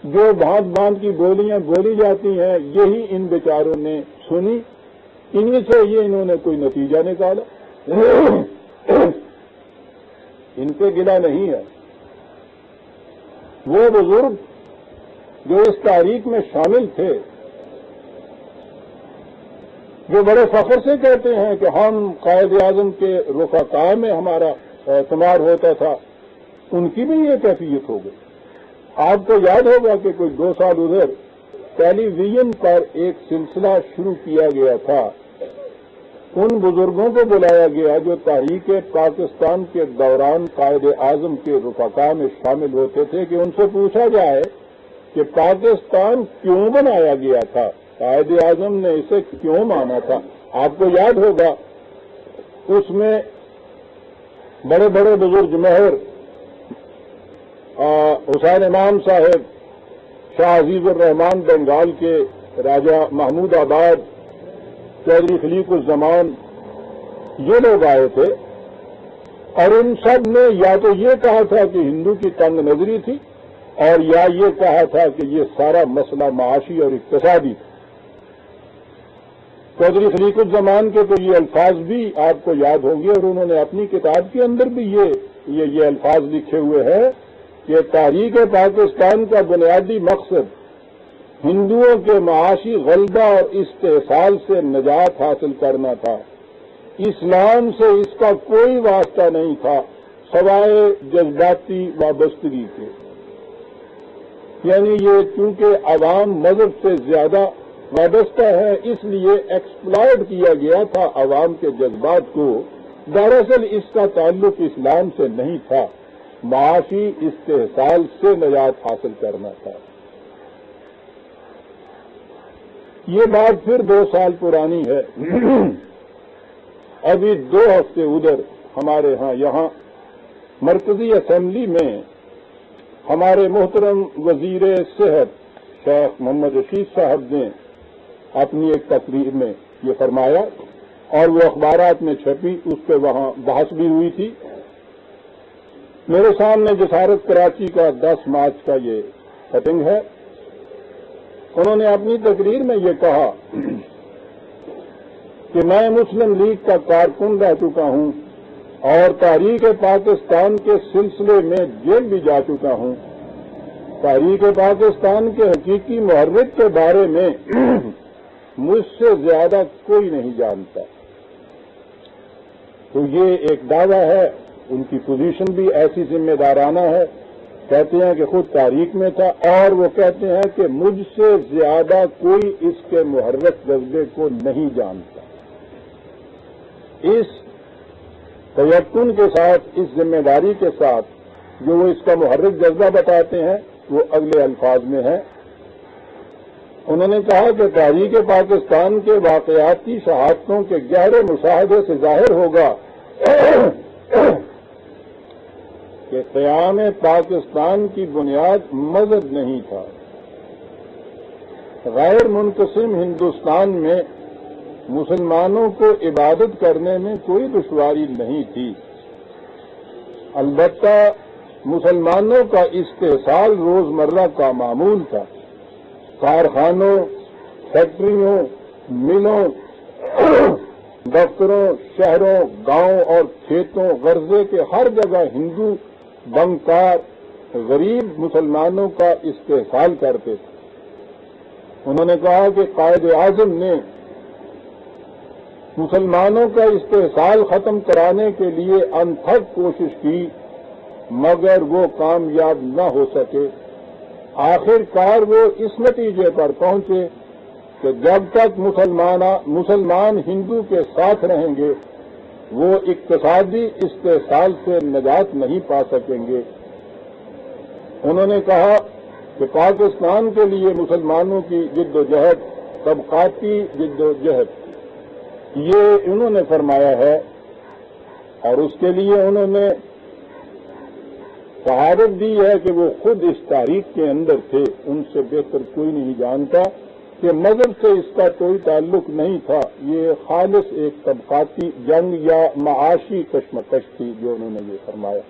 جو بھانت بھانت کی بولیاں بولی جاتی ہیں یہی ان بیچاروں نے سنی، انہی سے یہ انہوں نے کوئی نتیجہ نکالا۔ ان پہ گلا نہیں ہے۔ وہ بزرگ جو اس تاریخ میں شامل تھے، جو بڑے فخر سے کہتے ہیں کہ ہم قائد اعظم کے رفقاء میں ہمارا شمار ہوتا تھا، ان کی بھی یہ کیفیت ہو گئی۔ آپ کو یاد ہوگا کہ کوئی 2 سال ادھر ٹیلی ویژن پر ایک سلسلہ شروع کیا گیا تھا، ان بزرگوں کو بلایا گیا جو تحریک پاکستان کے دوران قائد اعظم کے رفقاء میں شامل ہوتے تھے، کہ ان سے پوچھا جائے کہ پاکستان کیوں بنایا گیا تھا، قائد اعظم نے اسے کیوں مانا تھا۔ آپ کو یاد ہوگا اس میں بڑے بڑے بزرگ مہر حسین امام صاحب، شاہ عزیز الرحمان بنگال کے راجہ محمود آباد، چودھری خلیق الزمان، یہ لوگ آئے تھے، اور ان سب نے یا تو یہ کہا تھا کہ ہندو کی تنگ نظری تھی، اور یا یہ کہا تھا کہ یہ سارا مسئلہ معاشی اور اقتصادی تھا۔ چودھری خلیق الزمان کے تو یہ الفاظ بھی آپ کو یاد ہوں گے، اور انہوں نے اپنی کتاب کے اندر بھی یہ الفاظ لکھے ہوئے ہیں کہ تحریک پاکستان کا بنیادی مقصد ہندوؤں کے معاشی غلبہ اور استحصال سے نجات حاصل کرنا تھا، اسلام سے اس کا کوئی واسطہ نہیں تھا سوائے جذباتی وابستگی کے۔ یعنی یہ چونکہ عوام مذہب سے زیادہ وابستہ ہے، اس لیے ایکسپلائٹ کیا گیا تھا عوام کے جذبات کو، دراصل اس کا تعلق اسلام سے نہیں تھا، معاشی استحصال سے نجات حاصل کرنا تھا۔ یہ بات پھر 2 سال پرانی ہے۔ ابھی 2 ہفتے ادھر ہمارے ہاں یہاں مرکزی اسمبلی میں ہمارے محترم وزیر صحت شیخ محمد رشید صاحب نے اپنی ایک تقریر میں یہ فرمایا، اور وہ اخبارات میں چھپی، اس پہ وہاں بحث بھی ہوئی تھی۔ میرے سامنے جسارت کراچی کا 10 مارچ کا یہ کٹنگ ہے۔ انہوں نے اپنی تقریر میں یہ کہا کہ میں مسلم لیگ کا کارکن رہ چکا ہوں اور تحریک پاکستان کے سلسلے میں جیل بھی جا چکا ہوں۔ تحریک پاکستان کے حقیقی محرک کے بارے میں مجھ سے زیادہ کوئی نہیں جانتا۔ تو یہ ایک دعویٰ ہے، ان کی پوزیشن بھی ایسی ذمہ دارانہ ہے، کہتے ہیں کہ خود تاریخ میں تھا، اور وہ کہتے ہیں کہ مجھ سے زیادہ کوئی اس کے محرک جذبے کو نہیں جانتا۔ اس تیقن کے ساتھ، اس ذمہ داری کے ساتھ جو وہ اس کا محرک جذبہ بتاتے ہیں، وہ اگلے الفاظ میں ہے۔ انہوں نے کہا کہ تحریک پاکستان کے واقعاتی شہادتوں کے گہرے مشاہدے سے ظاہر ہوگا کہ قیام پاکستان کی بنیاد مذہب نہیں تھا۔ غیر منقسم ہندوستان میں مسلمانوں کو عبادت کرنے میں کوئی دشواری نہیں تھی، البتہ مسلمانوں کا استحصال روزمرہ کا معمول تھا۔ کارخانوں، فیکٹریوں، ملوں، دفتروں، شہروں، گاؤں اور کھیتوں، غرضے کے ہر جگہ ہندو بنکار غریب مسلمانوں کا استحصال کرتے تھے۔ انہوں نے کہا کہ قائد اعظم نے مسلمانوں کا استحصال ختم کرانے کے لیے انتھک کوشش کی، مگر وہ کامیاب نہ ہو سکے۔ آخر کار وہ اس نتیجے پر پہنچے کہ جب تک مسلمان ہندو کے ساتھ رہیں گے وہ اقتصادی استحصال سے نجات نہیں پا سکیں گے۔ انہوں نے کہا کہ پاکستان کے لیے مسلمانوں کی جد و جہد طبقاتی جد و جہد، یہ انہوں نے فرمایا ہے، اور اس کے لیے انہوں نے شہادت دی ہے کہ وہ خود اس تاریخ کے اندر تھے، ان سے بہتر کوئی نہیں جانتا کہ مذہب سے اس کا کوئی تعلق نہیں تھا، یہ خالص ایک طبقاتی جنگ یا معاشی کشمکش تھی جو انہوں نے یہ فرمایا۔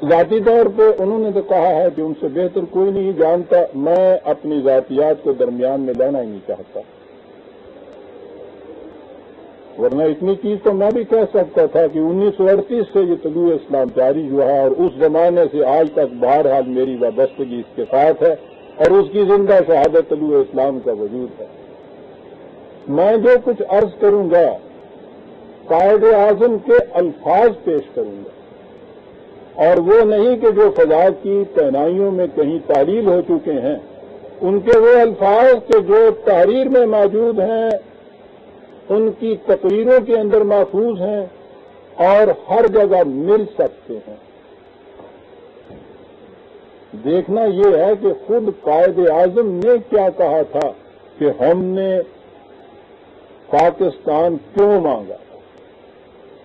ذاتی طور پہ انہوں نے تو کہا ہے کہ ان سے بہتر کوئی نہیں جانتا، میں اپنی ذاتیات کو درمیان میں لانا ہی نہیں چاہتا، ورنہ اتنی چیز تو میں بھی کہہ سکتا تھا کہ 1938 سے یہ طلوع اسلام جاری ہوا ہے، اور اس زمانے سے آج تک بہرحال میری وابستگی اس کے ساتھ ہے، اور اس کی زندہ شہادت طلوع اسلام کا وجود ہے۔ میں جو کچھ عرض کروں گا قائد اعظم کے الفاظ پیش کروں گا، اور وہ نہیں کہ جو فضا کی تہنائیوں میں کہیں تعلیل ہو چکے ہیں، ان کے وہ الفاظ کہ جو تحریر میں موجود ہیں، ان کی تقریروں کے اندر محفوظ ہیں اور ہر جگہ مل سکتے ہیں۔ دیکھنا یہ ہے کہ خود قائد اعظم نے کیا کہا تھا کہ ہم نے پاکستان کیوں مانگا،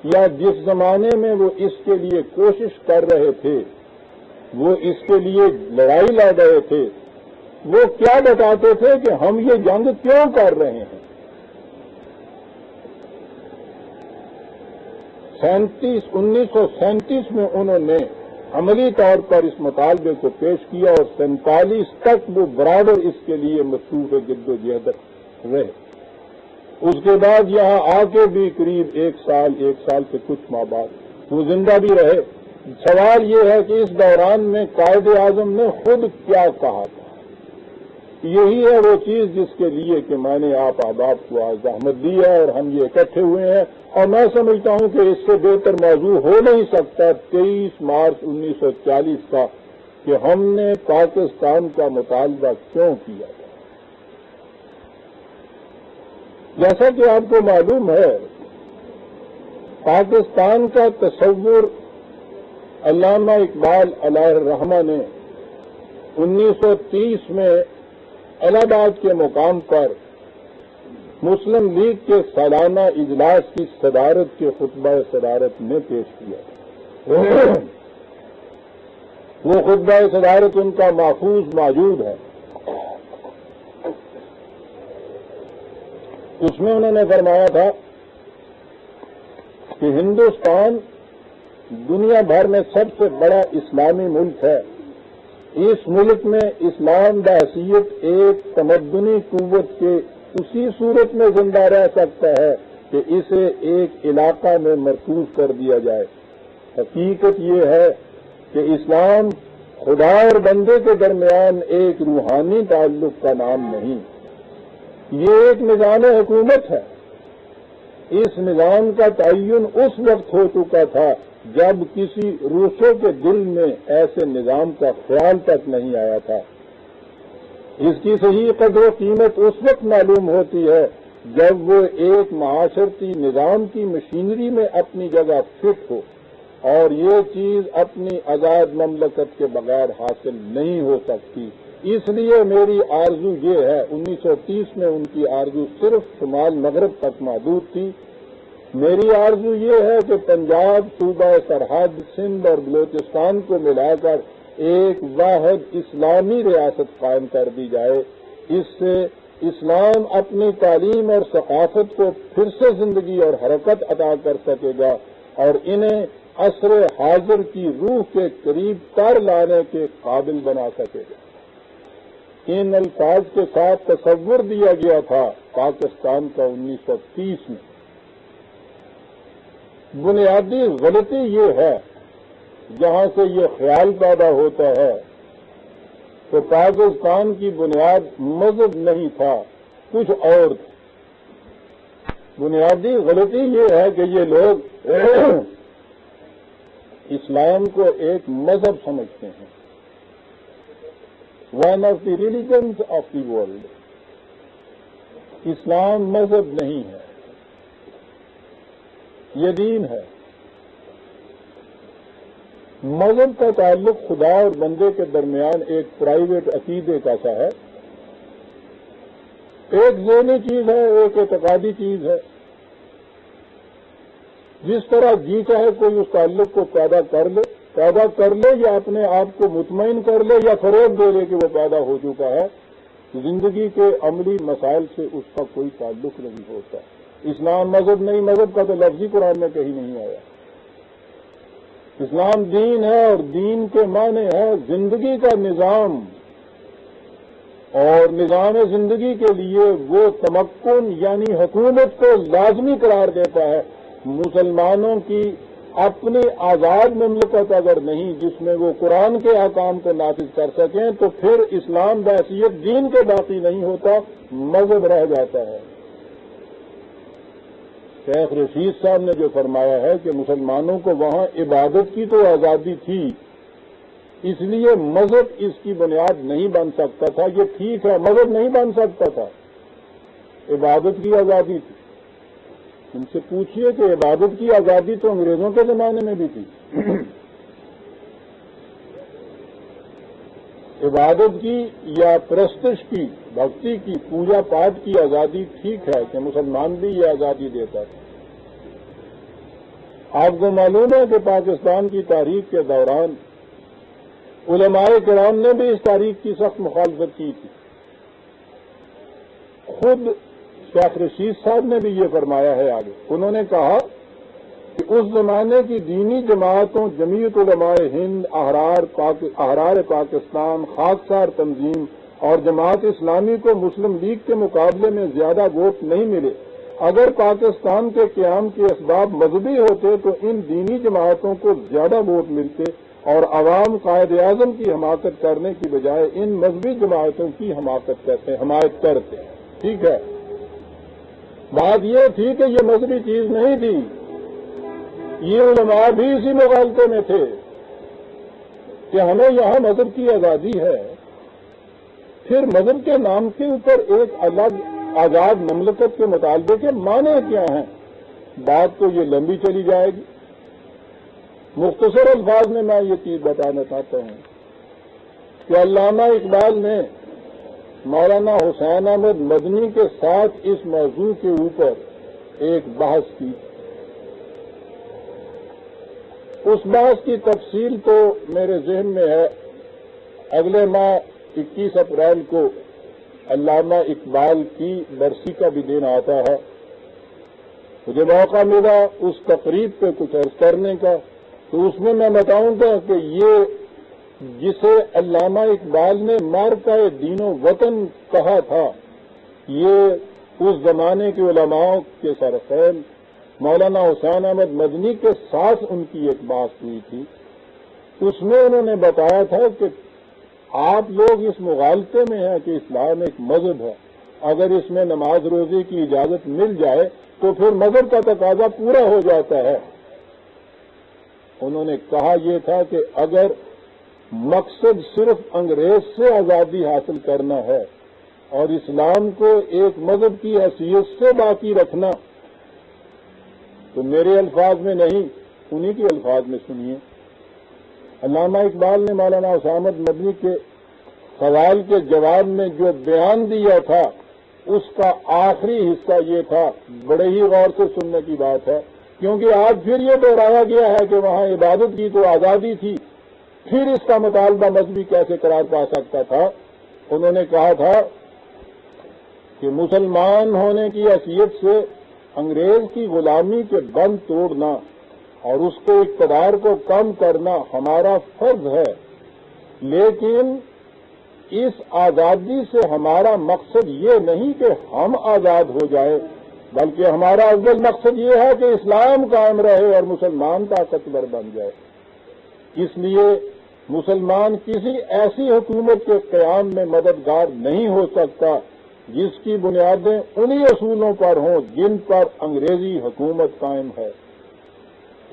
یا جس زمانے میں وہ اس کے لیے کوشش کر رہے تھے، وہ اس کے لیے لڑائی لڑ رہے تھے، وہ کیا بتاتے تھے کہ ہم یہ جنگ کیوں کر رہے ہیں۔ 1937 میں انہوں نے عملی طور پر اس مطالبے کو پیش کیا، اور 47 تک وہ برابر اس کے لیے مصروف جد و جہد رہے۔ اس کے بعد یہاں آ کے بھی قریب ایک سال سے کچھ ماہ بعد وہ زندہ بھی رہے۔ سوال یہ ہے کہ اس دوران میں قائد اعظم نے خود کیا کہا تھا۔ یہی ہے وہ چیز جس کے لیے کہ میں نے آپ احباب کو آج زحمت دی ہے، اور ہم یہ اکٹھے ہوئے ہیں، اور میں سمجھتا ہوں کہ اس سے بہتر موضوع ہو نہیں سکتا 23 مارچ 1940 کا کہ ہم نے پاکستان کا مطالبہ کیوں کیا۔ جیسا کہ آپ کو معلوم ہے، پاکستان کا تصور علامہ اقبال علیہ الرحمہ نے 1930 میں الہ آباد کے مقام پر مسلم لیگ کے سالانہ اجلاس کی صدارت کے خطبہ صدارت میں پیش کیا۔ وہ خطبہ صدارت ان کا محفوظ موجود ہے۔ اس میں انہوں نے فرمایا تھا کہ ہندوستان دنیا بھر میں سب سے بڑا اسلامی ملک ہے۔ اس ملک میں اسلام بحیثیت ایک تمدنی قوت کے اسی صورت میں زندہ رہ سکتا ہے کہ اسے ایک علاقہ میں مرکوز کر دیا جائے۔ حقیقت یہ ہے کہ اسلام خدا اور بندے کے درمیان ایک روحانی تعلق کا نام نہیں، یہ ایک نظام حکومت ہے۔ اس نظام کا تعین اس وقت ہو چکا تھا جب کسی روسوں کے دل میں ایسے نظام کا خیال تک نہیں آیا تھا۔ اس کی صحیح قدر و قیمت اس وقت معلوم ہوتی ہے جب وہ ایک معاشرتی نظام کی مشینری میں اپنی جگہ فٹ ہو، اور یہ چیز اپنی آزاد مملکت کے بغیر حاصل نہیں ہو سکتی۔ اس لیے میری آرزو یہ ہے، 1930 میں ان کی آرزو صرف شمال مغرب تک محدود تھی، میری آرزو یہ ہے کہ پنجاب، صوبہ سرحد، سندھ اور بلوچستان کو ملا کر ایک واحد اسلامی ریاست قائم کر دی جائے۔ اس سے اسلام اپنی تعلیم اور ثقافت کو پھر سے زندگی اور حرکت عطا کر سکے گا، اور انہیں عصر حاضر کی روح کے قریب تر لانے کے قابل بنا سکے گا۔ ان الفاظ کے ساتھ تصور دیا گیا تھا پاکستان کا 1930 میں۔ بنیادی غلطی یہ ہے، جہاں سے یہ خیال پیدا ہوتا ہے تو پاکستان کی بنیاد مذہب نہیں تھا، کچھ اور تھا۔ بنیادی غلطی یہ ہے کہ یہ لوگ اسلام کو ایک مذہب سمجھتے ہیں، one of the religions of the world. اسلام مذہب نہیں ہے، یہ دین ہے۔ مذہب کا تعلق خدا اور بندے کے درمیان ایک پرائیویٹ عقیدے کا سا ہے، ایک ذہنی چیز ہے، ایک اعتقادی چیز ہے۔ جس طرح جی چاہے کوئی اس تعلق کو پیدا کر لے یا اپنے آپ کو مطمئن کر لے یا فروغ دے لے کہ وہ پیدا ہو چکا ہے، زندگی کے عملی مسائل سے اس کا کوئی تعلق نہیں ہوتا۔ اسلام مذہب نہیں، مذہب کا تو لفظ ہی قرآن میں کہیں نہیں آیا۔ اسلام دین ہے اور دین کے معنی ہے زندگی کا نظام، اور نظام زندگی کے لیے وہ تمکن یعنی حکومت کو لازمی قرار دیتا ہے۔ مسلمانوں کی اپنی آزاد مملکت اگر نہیں جس میں وہ قرآن کے احکام کو نافذ کر سکیں تو پھر اسلام بحیثیت دین کے باقی نہیں ہوتا، مذہب رہ جاتا ہے۔ شیخ رشید صاحب نے جو فرمایا ہے کہ مسلمانوں کو وہاں عبادت کی تو آزادی تھی، اس لیے مذہب اس کی بنیاد نہیں بن سکتا تھا۔ یہ ٹھیک ہے، مذہب نہیں بن سکتا تھا، عبادت کی آزادی تھی۔ ان سے پوچھئے کہ عبادت کی آزادی تو انگریزوں کے زمانے میں بھی تھی۔ عبادت کی یا پرستش کی، بھکتی کی، پوجا پاٹ کی آزادی ٹھیک ہے کہ مسلمان بھی یہ آزادی دیتا ہے۔ آپ کو معلوم ہے کہ پاکستان کی تاریخ کے دوران علماء کرام نے بھی اس تاریخ کی سخت مخالفت کی تھی۔ خود شیخ رشید صاحب نے بھی یہ فرمایا ہے آگے، انہوں نے کہا کہ اس زمانے کی دینی جماعتوں جمعیت علماء ہند، احرار پاکستان، خاکسار تنظیم اور جماعت اسلامی کو مسلم لیگ کے مقابلے میں زیادہ ووٹ نہیں ملے۔ اگر پاکستان کے قیام کے اسباب مذہبی ہوتے تو ان دینی جماعتوں کو زیادہ ووٹ ملتے اور عوام قائد اعظم کی حمایت کرنے کی بجائے ان مذہبی جماعتوں کی حمایت کرتے۔ ٹھیک ہے، بات یہ تھی کہ یہ مذہبی چیز نہیں تھی، یہ علماء بھی اسی مغالطے میں تھے کہ ہمیں یہاں مذہب کی آزادی ہے، پھر مذہب کے نام کے اوپر ایک الگ آزاد مملکت کے مطالبے کے معنی کیا ہیں؟ بات تو یہ لمبی چلی جائے گی۔ مختصر الفاظ میں یہ چیز بتانا چاہتا ہوں کہ علامہ اقبال نے مولانا حسین احمد مدنی کے ساتھ اس موضوع کے اوپر ایک بحث کی۔ اس بحث کی تفصیل تو میرے ذہن میں ہے۔ اگلے ماہ 21 اپریل کو علامہ اقبال کی برسی کا بھی دن آتا ہے، مجھے موقع ملا اس تقریب پہ کچھ عرض کرنے کا، تو اس میں بتاؤں گا کہ یہ جسے علامہ اقبال نے مارکہ دین و وطن کہا تھا، یہ اس زمانے کے علماء کے سرخیل مولانا حسین احمد مدنی کے ساتھ ان کی ایک بات ہوئی تھی۔ اس میں انہوں نے بتایا تھا کہ آپ لوگ اس مغالطے میں ہیں کہ اسلام ایک مذہب ہے، اگر اس میں نماز روزے کی اجازت مل جائے تو پھر مذہب کا تقاضا پورا ہو جاتا ہے۔ انہوں نے کہا یہ تھا کہ اگر مقصد صرف انگریز سے آزادی حاصل کرنا ہے اور اسلام کو ایک مذہب کی حیثیت سے باقی رکھنا، تو میرے الفاظ میں نہیں، انہی کے الفاظ میں سنیے۔ علامہ اقبال نے مولانا حسین احمد مدنی کے سوال کے جواب میں جو بیان دیا تھا اس کا آخری حصہ یہ تھا، بڑے ہی غور سے سننے کی بات ہے، کیونکہ آج پھر یہ دہرایا گیا ہے کہ وہاں عبادت کی تو آزادی تھی، پھر اس کا مطالبہ مذہبی کیسے قرار پا سکتا تھا۔ انہوں نے کہا تھا کہ مسلمان ہونے کی حیثیت سے انگریز کی غلامی کے بند توڑنا اور اس کے اقتدار کو کم کرنا ہمارا فرض ہے، لیکن اس آزادی سے ہمارا مقصد یہ نہیں کہ ہم آزاد ہو جائیں، بلکہ ہمارا افضل مقصد یہ ہے کہ اسلام قائم رہے اور مسلمان طاقتور بن جائے۔ اس لیے مسلمان کسی ایسی حکومت کے قیام میں مددگار نہیں ہو سکتا جس کی بنیادیں انہی اصولوں پر ہوں جن پر انگریزی حکومت قائم ہے۔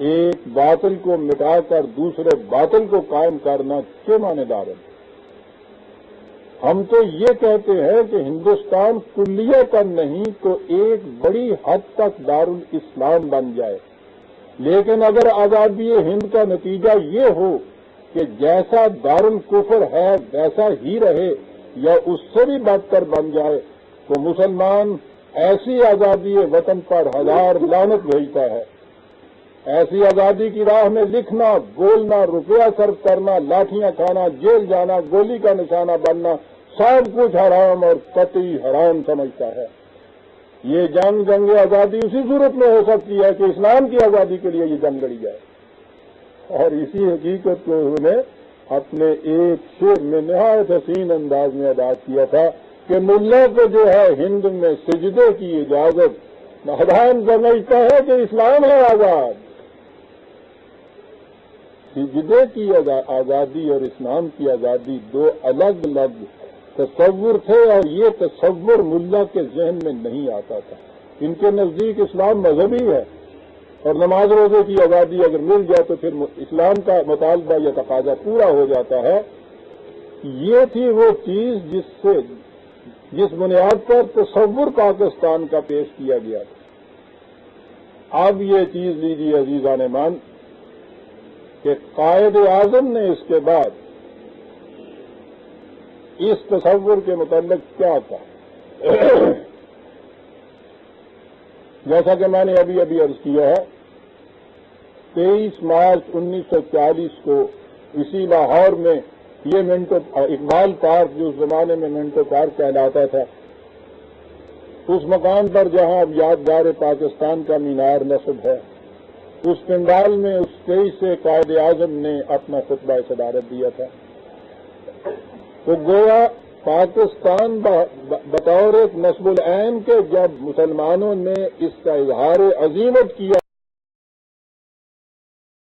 ایک باطل کو مٹا کر دوسرے باطل کو قائم کرنا کیا معنی دار ہے؟ ہم تو یہ کہتے ہیں کہ ہندوستان کلیتاً نہیں تو ایک بڑی حد تک دارالاسلام بن جائے، لیکن اگر آزادی ہند کا نتیجہ یہ ہو کہ جیسا دارالکفر ہے ویسا ہی رہے یا اس سے بھی بدتر بن جائے، تو مسلمان ایسی آزادی وطن پر ہزار لعنت بھیجتا ہے۔ ایسی آزادی کی راہ میں لکھنا، بولنا، روپیہ صرف کرنا، لاٹھیاں کھانا، جیل جانا، گولی کا نشانہ بننا، سب کچھ حرام اور قطعی حرام سمجھتا ہے۔ یہ جنگ آزادی اسی صورت میں ہو سکتی ہے کہ اسلام کی آزادی کے لیے یہ جنگ لڑی جائے۔ اور اسی حقیقت کو انہوں نے اپنے ایک شعر میں نہایت حسین انداز میں ادا کیا تھا کہ ملا کو جو ہے ہند میں سجدے کی اجازت نادان سمجھتا ہے کہ اسلام ہے آزاد. سجدے کی آزادی اور اسلام کی آزادی دو الگ الگ تصور تھے، اور یہ تصور ملا کے ذہن میں نہیں آتا تھا. ان کے نزدیک اسلام مذہبی ہے، اور نماز روزے کی آزادی اگر مل جائے تو پھر اسلام کا مطالبہ یا تقاضا پورا ہو جاتا ہے. یہ تھی وہ چیز جس بنیاد پر تصور پاکستان کا پیش کیا گیا تھا. اب یہ چیز لیجیے عزیزان مان کہ قائد اعظم نے اس کے بعد اس تصور کے متعلق کیا کہا. جیسا کہ میں نے ابھی عرض کیا ہے، 23 مارچ 1940 کو اسی لاہور میں یہ منٹو اقبال پارک جو اس زمانے میں منٹو پارک کہلاتا تھا، اس مقام پر جہاں اب یادگار پاکستان کا مینار نصب ہے، اس پنڈال میں اس 23 سے قائد اعظم نے اپنا خطبہ صدارت دیا تھا. تو گویا پاکستان بطور ایک نصب العین کے جب مسلمانوں نے اس کا اظہار عزیمت کیا